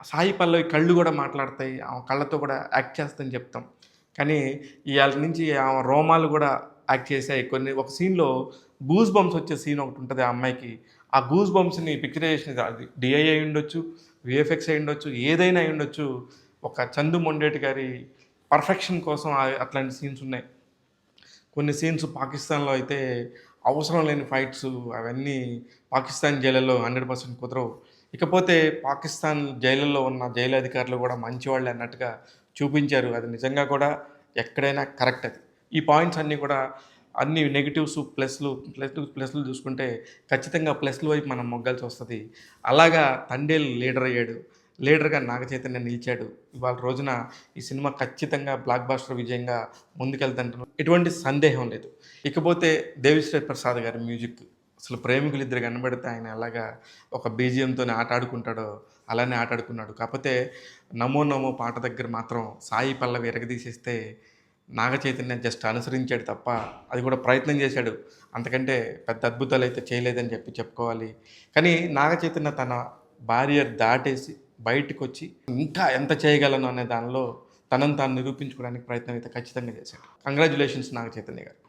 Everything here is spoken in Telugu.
సాయి పల్లవి కళ్ళు గూడా మాట్లాడతాయి. ఆమె కళ్ళతో కూడా యాక్ట్ చేస్తదని చెప్తాం. కానీ ఇయాల నుంచి ఆమె రోమాలు గూడా యాక్ట్ చేసాయి. ఒక సీన్‌లో గూస్ బంప్స్ వచ్చే సీన్ ఒకటుంటది ఆ అమ్మాయికి. ఆ గూస్ బంప్స్‌ని పిక్చరైజేషన్ అది డీఐ అయ్యుండొచ్చు, వీఎఫ్ఎక్స్ అయ్యుండొచ్చు, ఏదైనా అయ్యుండొచ్చు. ఒక చందు మొండేటి గారి పర్ఫెక్షన్ కోసం అట్లాంటి సీన్స్ ఉన్నాయి. కొన్ని సీన్స్ పాకిస్తాన్‌లో అయితే అవసరం లేని ఫైట్సు అవన్నీ పాకిస్తాన్ జైళ్ళలో 100% కుదరవు. ఇకపోతే పాకిస్తాన్ జైళ్ళలో ఉన్న జైలు అధికారులు గూడా మంచివాళ్ళే అన్నట్టుగా చూపించారు. అది నిజంగా కూడా ఎక్కడైనా కరెక్ట్ అది. ఈ పాయింట్స్ అన్నీ కూడా అన్ని నెగెటివ్స్, ప్లస్‌లు చూసుకుంటే ఖచ్చితంగా ప్లస్‌ల వైపు మనం మొగ్గాల్సొస్తది. అలాగా తండేల్ లీడర్ అయ్యాడు. లీడర్‌గా నాగ చైతన్య నిలిచాడు. ఇవాళ రోజున ఈ సినిమా ఖచ్చితంగా బ్లాక్ బస్టర్ విజయంగా ముందుకెళ్తుంటంలో ఎటువంటి సందేహం లేదు. ఇకపోతే దేవిశ్రీ ప్రసాద్ గారి మ్యూజిక్. అసలు ప్రేమికులిద్దరు కనబడితే ఆయన ఎలాగా ఒక బీజీఎంతోని ఆట ఆడుకుంటాడో అలానే ఆట ఆడుకున్నాడు. కాపోతే 'నమో నమో' పాట దగ్గర మాత్రం సాయి పల్లవి ఇరగదీసేస్తే నాగ చైతన్య జస్ట్ అనుసరించాడు తప్ప అది కూడా ప్రయత్నం చేశాడు. అంతకంటే పెద్ద అద్భుతాలైతే చేయలేదని చెప్పుకోవాలి. కానీ నాగ చైతన్య తన బారియర్ దాటేసి బయటికొచ్చి ఇంకా ఎంత చేయగలను అనే దానిలో తనను తాను నిరూపించుకోవడానికి ప్రయత్నం అయితే ఖచ్చితంగా చేశాడు. కంగ్రాచ్యులేషన్స్ నాగ చైతన్య గారు.